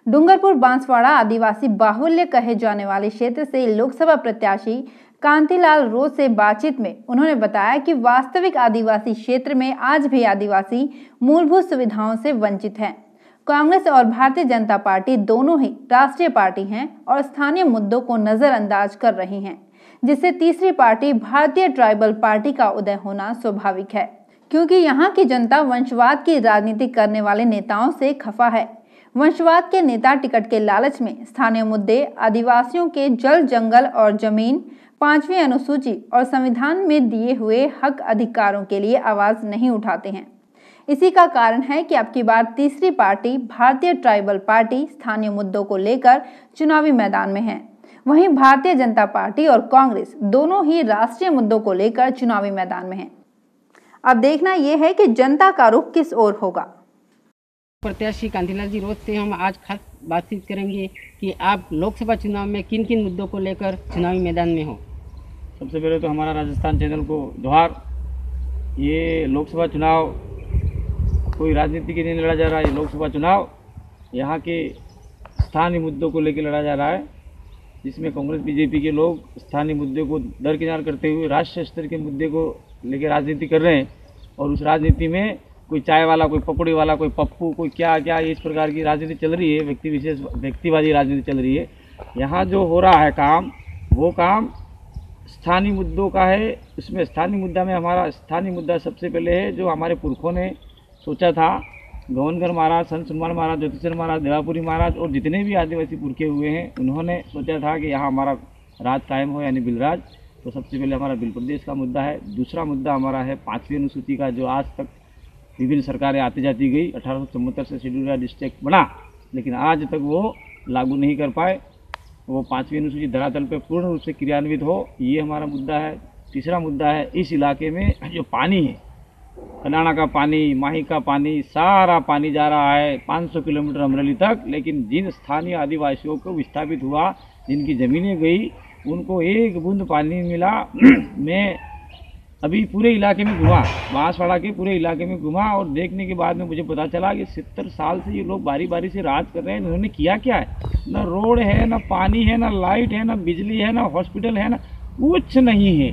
डूंगरपुर बांसवाड़ा आदिवासी बाहुल्य कहे जाने वाले क्षेत्र से लोकसभा प्रत्याशी कांतिलाल रोज से बातचीत में उन्होंने बताया कि वास्तविक आदिवासी क्षेत्र में आज भी आदिवासी मूलभूत सुविधाओं से वंचित हैं। कांग्रेस और भारतीय जनता पार्टी दोनों ही राष्ट्रीय पार्टी हैं और स्थानीय मुद्दों को नजरअंदाज कर रही हैं, जिससे तीसरी पार्टी भारतीय ट्राइबल पार्टी का उदय होना स्वाभाविक है, क्योंकि यहाँ की जनता वंशवाद की राजनीति करने वाले नेताओं से खफा है। वंशवाद के नेता टिकट के लालच में स्थानीय मुद्दे, आदिवासियों के जल, जंगल और जमीन, 5वीं अनुसूची और संविधान में दिए हुए हक अधिकारों के लिए आवाज नहीं उठाते हैं। इसी का कारण है कि अब की बार तीसरी पार्टी भारतीय ट्राइबल पार्टी स्थानीय मुद्दों को लेकर चुनावी मैदान में है। वहीं भारतीय जनता पार्टी और कांग्रेस दोनों ही राष्ट्रीय मुद्दों को लेकर चुनावी मैदान में हैं। अब देखना यह है कि जनता का रुख किस ओर होगा। प्रत्याशी कांतिलाल जी रोज से हम आज खास बातचीत करेंगे कि आप लोकसभा चुनाव में किन किन मुद्दों को लेकर चुनावी मैदान में हो। सबसे पहले तो हमारा राजस्थान चैनल को जोहार। ये लोकसभा चुनाव कोई राजनीति के लिए नहीं लड़ा जा रहा है। ये लोकसभा चुनाव यहाँ के स्थानीय मुद्दों को लेकर लड़ा जा रहा है, जिसमें कांग्रेस बीजेपी के लोग स्थानीय मुद्दे को दरकिनार करते हुए राष्ट्रीय स्तर के मुद्दे को लेकर राजनीति कर रहे हैं। और उस राजनीति में कोई चाय वाला, कोई पकौड़ी वाला, कोई पप्पू, कोई क्या क्या, इस प्रकार की राजनीति चल रही है। व्यक्तिवादी राजनीति चल रही है। यहाँ जो हो रहा है काम, वो काम स्थानीय मुद्दों का है। इसमें स्थानीय मुद्दा में हमारा स्थानीय मुद्दा सबसे पहले है, जो हमारे पुरखों ने सोचा था। गवनकर महाराज, संत सुनमान महाराज, ज्योतिषर महाराज, देवापुरी महाराज और जितने भी आदिवासी पुरखे हुए हैं, उन्होंने सोचा था कि यहाँ हमारा राज कायम हो, यानी बिलराज। तो सबसे पहले हमारा बिल प्रदेश का मुद्दा है। दूसरा मुद्दा हमारा है 5वीं अनुसूची का, जो आज तक विभिन्न सरकारें आती जाती गई। 1874 से शेड्यूल डिस्ट्रिक्ट बना, लेकिन आज तक वो लागू नहीं कर पाए। वो 5वीं अनुसूची धरातल पर पूर्ण रूप से क्रियान्वित हो, ये हमारा मुद्दा है। तीसरा मुद्दा है इस इलाके में जो पानी है, कलाना का पानी, माही का पानी, सारा पानी जा रहा है 500 किलोमीटर अमरेली तक, लेकिन जिन स्थानीय आदिवासियों को विस्थापित हुआ, जिनकी ज़मीनें गई, उनको एक बूंद पानी मिला। मैं अभी पूरे इलाके में घुमा, बांसवाड़ा के पूरे इलाके में घुमा, और देखने के बाद में मुझे पता चला कि 70 साल से ये लोग बारी बारी से राज कर रहे हैं। उन्होंने किया क्या है? न रोड है, न पानी है, न लाइट है, न बिजली है, न हॉस्पिटल है, न कुछ नहीं है।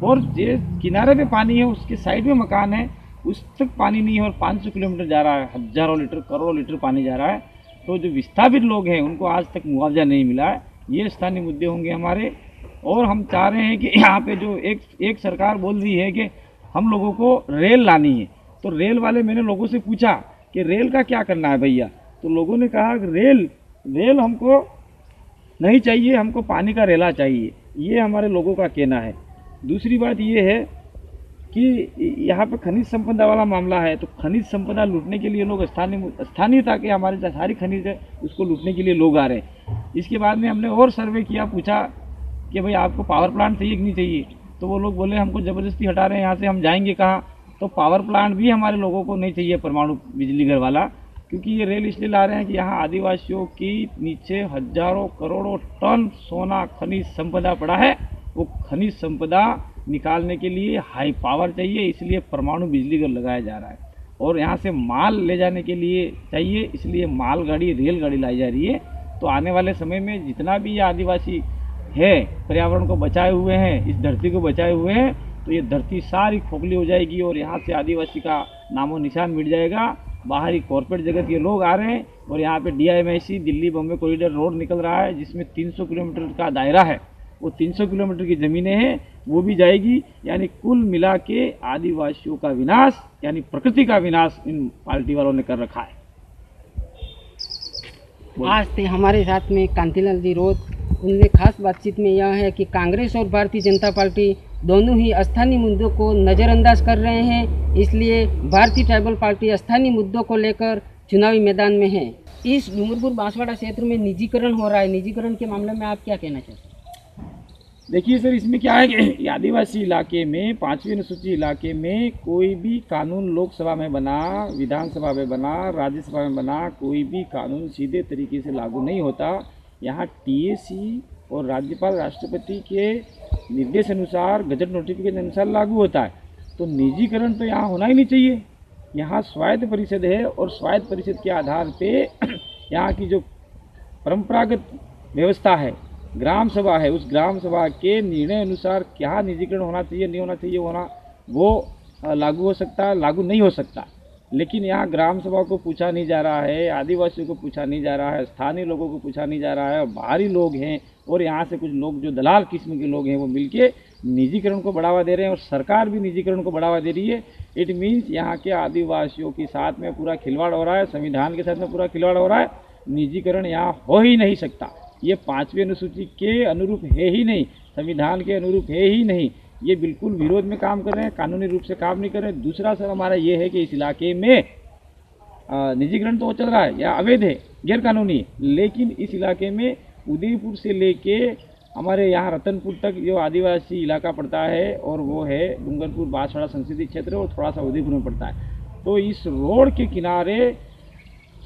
और जो किनारे पे पानी है, उसके साइड में मकान है, उस तक पानी नहीं है। और 500 किलोमीटर जा रहा है, हजारों लीटर, करोड़ों लीटर पानी जा रहा है। तो जो विस्थापित लोग हैं, उनको आज तक मुआवजा नहीं मिला है। ये स्थानीय मुद्दे होंगे हमारे। और हम चाह रहे हैं कि यहाँ पे जो एक सरकार बोल रही है कि हम लोगों को रेल लानी है, तो रेल वाले, मैंने लोगों से पूछा कि रेल का क्या करना है भैया, तो लोगों ने कहा कि रेल हमको नहीं चाहिए, हमको पानी का रेला चाहिए। ये हमारे लोगों का कहना है। दूसरी बात ये है कि यहाँ पे खनिज संपदा वाला मामला है, तो खनिज संपदा लूटने के लिए लोग स्थानीयता के हमारे सारी खनिज है, उसको लूटने के लिए लोग आ रहे हैं। इसके बाद में हमने और सर्वे किया, पूछा कि भाई आपको पावर प्लांट चाहिए कि नहीं चाहिए, तो वो लोग बोले हमको ज़बरदस्ती हटा रहे हैं यहाँ से, हम जाएंगे कहाँ। तो पावर प्लांट भी हमारे लोगों को नहीं चाहिए, परमाणु बिजली घर वाला, क्योंकि ये रेल इसलिए ला रहे हैं कि यहाँ आदिवासियों की नीचे हजारों करोड़ों टन सोना खनिज संपदा पड़ा है। वो खनिज संपदा निकालने के लिए हाई पावर चाहिए, इसलिए परमाणु बिजली घर लगाया जा रहा है। और यहाँ से माल ले जाने के लिए चाहिए, इसलिए मालगाड़ी, रेलगाड़ी लाई जा रही है। तो आने वाले समय में जितना भी ये आदिवासी है, पर्यावरण को बचाए हुए हैं, इस धरती को बचाए हुए हैं, तो ये धरती सारी खोखली हो जाएगी और यहाँ से आदिवासी का नामो निशान मिट जाएगा। बाहरी कॉर्पोरेट जगत के लोग आ रहे हैं, और यहाँ पे DIMIC Delhi Bombay corridor road निकल रहा है, जिसमें 300 किलोमीटर का दायरा है। वो 300 किलोमीटर की ज़मीनें हैं, वो भी जाएगी। यानी कुल मिला के आदिवासियों का विनाश, यानी प्रकृति का विनाश इन पार्टी वालों ने कर रखा है। आज से हमारे साथ में कांतिलाल जी रोज, उनमें खास बातचीत में यह है कि कांग्रेस और भारतीय जनता पार्टी दोनों ही स्थानीय मुद्दों को नज़रअंदाज कर रहे हैं, इसलिए भारतीय ट्राइबल पार्टी स्थानीय मुद्दों को लेकर चुनावी मैदान में है। इस डूंगरपुर बांसवाड़ा क्षेत्र में निजीकरण हो रहा है, निजीकरण के मामले में आप क्या कहना चाहते हैं? देखिए सर, इसमें क्या है कि आदिवासी इलाके में, 5वीं अनुसूची इलाके में कोई भी कानून लोकसभा में बना, विधानसभा में बना, राज्यसभा में बना, कोई भी कानून सीधे तरीके से लागू नहीं होता। यहाँ TAC और राज्यपाल, राष्ट्रपति के निर्देश अनुसार, गजट नोटिफिकेशन अनुसार लागू होता है। तो निजीकरण तो यहाँ होना ही नहीं चाहिए। यहाँ स्वायत्त परिषद है, और स्वायत्त परिषद के आधार पे यहाँ की जो परंपरागत व्यवस्था है, ग्राम सभा है, उस ग्राम सभा के निर्णय अनुसार क्या निजीकरण होना चाहिए नहीं होना चाहिए वो लागू हो सकता है, लागू नहीं हो सकता। लेकिन यहाँ ग्राम सभा को पूछा नहीं जा रहा है, आदिवासियों को पूछा नहीं जा रहा है, स्थानीय लोगों को पूछा नहीं जा रहा है, और बाहरी लोग हैं और यहाँ से कुछ लोग जो दलाल किस्म के लोग हैं वो मिलके निजीकरण को बढ़ावा दे रहे हैं, और सरकार भी निजीकरण को बढ़ावा दे रही है। इट मीन्स यहाँ के आदिवासियों के साथ में पूरा खिलवाड़ हो रहा है, संविधान के साथ में पूरा खिलवाड़ हो रहा है। निजीकरण यहाँ हो ही नहीं सकता, ये 5वीं अनुसूची के अनुरूप है ही नहीं, संविधान के अनुरूप है ही नहीं, ये बिल्कुल विरोध में काम कर रहे हैं, कानूनी रूप से काम नहीं कर रहे हैं। दूसरा सर हमारा ये है कि इस इलाके में निजीकरण तो चल रहा है या अवैध है, गैर कानूनी, लेकिन इस इलाके में उदयपुर से लेके हमारे यहाँ रतनपुर तक जो आदिवासी इलाका पड़ता है, और वो है डूंगरपुर बांसवाड़ा संसदीय क्षेत्र और थोड़ा सा उदयपुर में पड़ता है। तो इस रोड के किनारे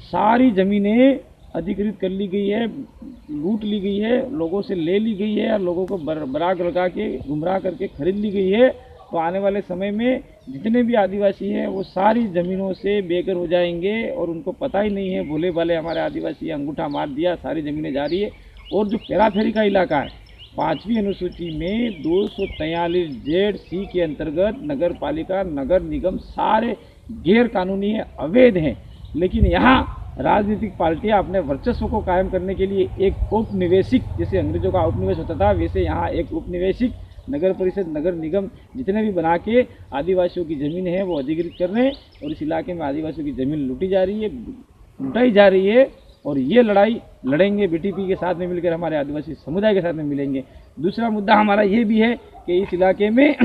सारी ज़मीनें अधिकृत कर ली गई है, लूट ली गई है, लोगों से ले ली गई है, और लोगों को बराग लगा के गुमराह करके खरीद ली गई है। तो आने वाले समय में जितने भी आदिवासी हैं वो सारी ज़मीनों से बेघर हो जाएंगे, और उनको पता ही नहीं है, भोले भाले हमारे आदिवासी अंगूठा मार दिया, सारी ज़मीनें जा रही है। और जो पेराफेरी का इलाका है, 5वीं अनुसूची में 243 ZC के अंतर्गत नगर पालिका, नगर निगम सारे गैर कानूनी है, अवैध हैं। लेकिन यहाँ राजनीतिक पार्टियां अपने वर्चस्व को कायम करने के लिए एक उपनिवेशिक, जैसे अंग्रेजों का उपनिवेश होता था, वैसे यहाँ एक उपनिवेशिक नगर परिषद, नगर निगम जितने भी बना के आदिवासियों की ज़मीन है वो अधिकृत कर रहे हैं, और इस इलाके में आदिवासियों की ज़मीन लूटी जा रही है, लुटाई जा रही है। और ये लड़ाई लड़ेंगे BTP के साथ में मिलकर, हमारे आदिवासी समुदाय के साथ में मिलेंगे। दूसरा मुद्दा हमारा ये भी है कि इस इलाके में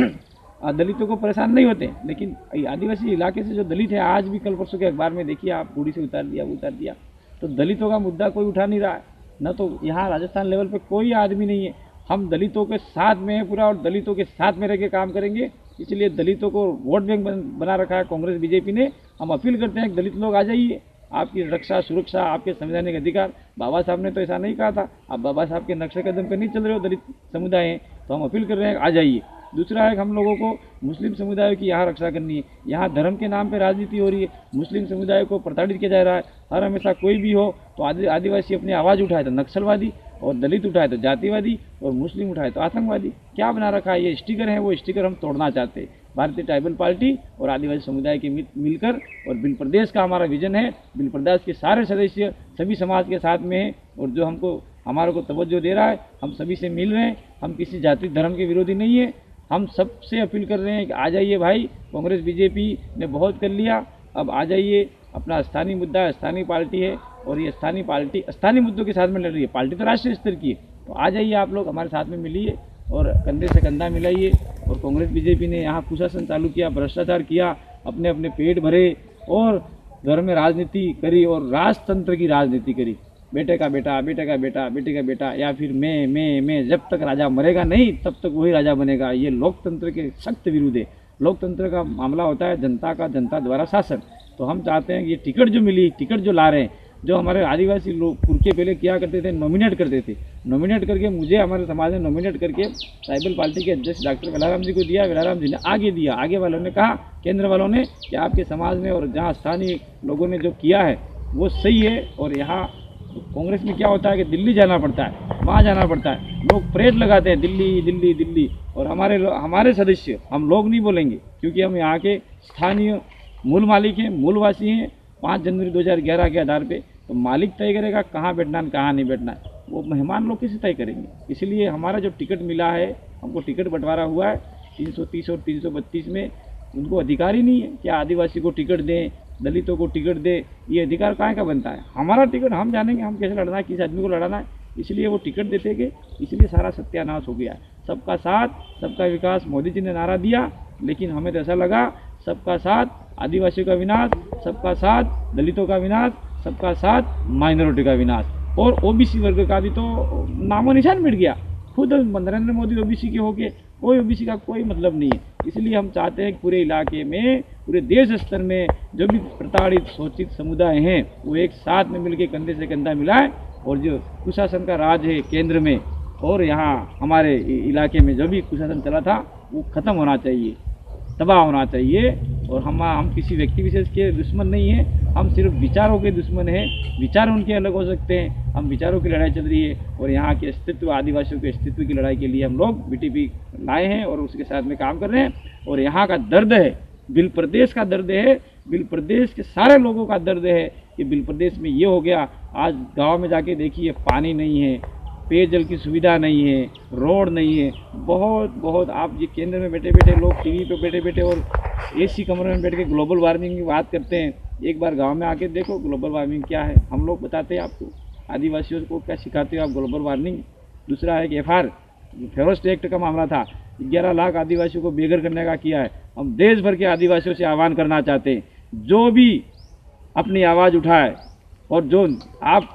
दलितों को परेशान नहीं होते, लेकिन आदिवासी इलाके से जो दलित है, आज भी कल परसों के अखबार में देखिए आप, बूढ़ी से उतार दिया, तो दलितों का मुद्दा कोई उठा नहीं रहा है। न तो यहाँ राजस्थान लेवल पे कोई आदमी नहीं है, हम दलितों के साथ में है पूरा, और दलितों के साथ में रह के काम करेंगे। इसलिए दलितों को वोट बैंक बना रखा है कांग्रेस BJP ने। हम अपील करते हैं कि दलित लोग आ जाइए, आपकी रक्षा सुरक्षा, आपके संवैधानिक अधिकार, बाबा साहब ने तो ऐसा नहीं कहा था, आप बाबा साहब के नक्शे कदम पर नहीं चल रहे हो, दलित समुदाय हैं, तो हम अपील कर रहे हैं आ जाइए। दूसरा है, हम लोगों को मुस्लिम समुदाय की यहाँ रक्षा करनी है। यहाँ धर्म के नाम पे राजनीति हो रही है, मुस्लिम समुदाय को प्रताड़ित किया जा रहा है। हर हमेशा कोई भी हो तो आदिवासी अपनी आवाज़ उठाए तो नक्सलवादी, और दलित उठाए तो जातिवादी, और मुस्लिम उठाए तो आतंकवादी। क्या बना रखा है, ये स्टिकर है, वो स्टिकर हम तोड़ना चाहते हैं। भारतीय ट्राइबल पार्टी और आदिवासी समुदाय के मिलकर, और बिल प्रदेश का हमारा विजन है, बिल प्रदेश के सारे सदस्य सभी समाज के साथ में हैं, और जो हमारे को तवज्जो दे रहा है, हम सभी से मिल रहे हैं। हम किसी जाति धर्म के विरोधी नहीं है, हम सबसे अपील कर रहे हैं कि आ जाइए भाई, कांग्रेस BJP ने बहुत कर लिया, अब आ जाइए। अपना स्थानीय मुद्दा है, स्थानीय पार्टी है, और ये स्थानीय पार्टी स्थानीय मुद्दों के साथ में लड़ रही है। पार्टी तो राष्ट्रीय स्तर की है, तो आ जाइए आप लोग हमारे साथ में मिलिए और कंधे से कंधा मिलाइए। और कांग्रेस BJP ने यहाँ कुशासन चालू किया, भ्रष्टाचार किया, अपने अपने पेट भरे, और घर में राजनीति करी, और राजतंत्र की राजनीति करी। बेटे का बेटा, बेटे का बेटा, बेटे का बेटा, या फिर मैं, जब तक राजा मरेगा नहीं तब तक वही राजा बनेगा। ये लोकतंत्र के सख्त विरुद्ध है। लोकतंत्र का मामला होता है जनता का, जनता द्वारा शासन। तो हम चाहते हैं कि ये टिकट जो मिली, टिकट जो ला रहे हैं, जो हमारे आदिवासी लोग पुरखे पहले किया करते थे, नॉमिनेट करते थे, नॉमिनेट करके मुझे हमारे समाज ने नॉमिनेट करके ट्राइबल पार्टी के अध्यक्ष डॉक्टर वेलाराम जी को दिया। वेलाराम जी ने आगे दिया, आगे वालों ने कहा, केंद्र वालों ने, कि आपके समाज में और जहाँ स्थानीय लोगों ने जो किया है वो सही है। और यहाँ कांग्रेस में क्या होता है कि दिल्ली जाना पड़ता है, वहाँ जाना पड़ता है, लोग परेड लगाते हैं दिल्ली दिल्ली दिल्ली। और हमारे सदस्य, हम लोग नहीं बोलेंगे, क्योंकि हम यहाँ के स्थानीय मूल मालिक हैं, मूलवासी हैं। 5 जनवरी 2011 के आधार पे तो मालिक तय करेगा कहाँ बैठना है कहाँ नहीं बैठना है, वो मेहमान लोग कैसे तय करेंगे। इसलिए हमारा जो टिकट मिला है, हमको टिकट बंटवारा हुआ है 330 और 332 में, उनको अधिकार ही नहीं है कि आदिवासी को टिकट दें, दलितों को टिकट दे। ये अधिकार कहाँ का बनता है। हमारा टिकट हम जानेंगे, हम कैसे लड़ना है, किस आदमी को लड़ाना है, इसलिए वो टिकट देते गए। इसलिए सारा सत्यानाश हो गया है। सबका साथ सबका विकास मोदी जी ने नारा दिया, लेकिन हमें तो ऐसा लगा सबका साथ आदिवासियों का विनाश, सबका साथ दलितों का विनाश, सबका साथ माइनॉरिटी का विनाश, और OBC वर्ग का भी तो नामो निशान मिट गया। खुद नरेंद्र मोदी OBC के होके कोई OBC का कोई मतलब नहीं है। इसलिए हम चाहते हैं कि पूरे इलाके में, पूरे देश स्तर में जो भी प्रताड़ित शोषित समुदाय हैं वो एक साथ में मिलकर कंधे से कंधा मिलाएं, और जो कुशासन का राज है केंद्र में और यहाँ हमारे इलाके में जो भी कुशासन चला था वो खत्म होना चाहिए। तबाह होना चाहिए। और हम किसी व्यक्ति विशेष के दुश्मन नहीं हैं, हम सिर्फ विचारों के दुश्मन हैं। विचार उनके अलग हो सकते हैं, हम विचारों की लड़ाई चल रही है और यहाँ के अस्तित्व, आदिवासियों के अस्तित्व की लड़ाई के लिए हम लोग बीटीपी लाए हैं और उसके साथ में काम कर रहे हैं। और यहाँ का दर्द है, बिल प्रदेश का दर्द है, बिल प्रदेश के सारे लोगों का दर्द है कि बिल प्रदेश में ये हो गया। आज गाँव में जाके देखिए, पानी नहीं है, पेयजल की सुविधा नहीं है, रोड नहीं है। बहुत आप ये केंद्र में बैठे बैठे लोग टीवी पे बैठे बैठे और एसी कमरे में बैठ के ग्लोबल वार्मिंग की बात करते हैं। एक बार गांव में आके देखो ग्लोबल वार्मिंग क्या है। हम लोग बताते हैं आपको, आदिवासियों को क्या सिखाते हो आप ग्लोबल वार्मिंग। दूसरा है कि फॉरेस्ट एक्ट का मामला था, 11 लाख आदिवासियों को बेघर करने का किया है। हम देश भर के आदिवासियों से आह्वान करना चाहते हैं, जो भी अपनी आवाज़ उठाए और जो आप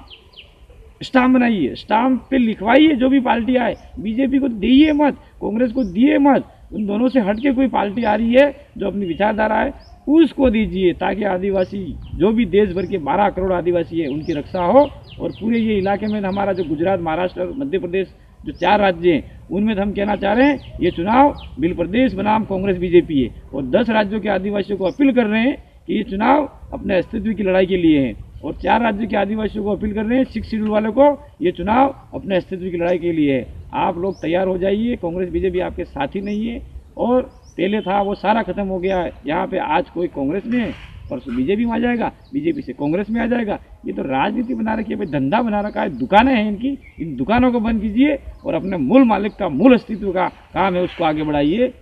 स्टाम्प बनाइए, स्टाम्प पे लिखवाइए जो भी पार्टी आए। बीजेपी को दिए मत, कांग्रेस को दिए मत, उन दोनों से हट के कोई पार्टी आ रही है जो अपनी विचारधारा है उसको दीजिए, ताकि आदिवासी जो भी देश भर के 12 करोड़ आदिवासी है उनकी रक्षा हो। और पूरे ये इलाके में हमारा जो गुजरात, महाराष्ट्र और मध्य प्रदेश जो 4 राज्य हैं उनमें हम कहना चाह रहे हैं ये चुनाव बिल प्रदेश बनाम कांग्रेस बीजेपी है। और 10 राज्यों के आदिवासियों को अपील कर रहे हैं कि ये चुनाव अपने अस्तित्व की लड़ाई के लिए है। और 4 राज्यों के आदिवासियों को अपील कर रहे हैं, 6 शेड्यूल वालों को, ये चुनाव अपने अस्तित्व की लड़ाई के लिए है। आप लोग तैयार हो जाइए, कांग्रेस बीजेपी आपके साथी नहीं है। और पहले था वो सारा खत्म हो गया है। यहाँ पे आज कोई कांग्रेस में है, परसों बीजेपी में आ जाएगा, बीजेपी से कांग्रेस में आ जाएगा। ये तो राजनीति बना रखी है भाई, धंधा बना रखा है, दुकानें हैं इनकी। इन दुकानों को बंद कीजिए और अपने मूल मालिक का, मूल अस्तित्व का काम है उसको आगे बढ़ाइए।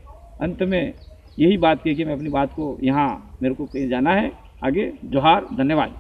अंत में यही बात कही कि मैं अपनी बात को यहाँ मेरे को कहीं जाना है आगे। जोहार, धन्यवाद।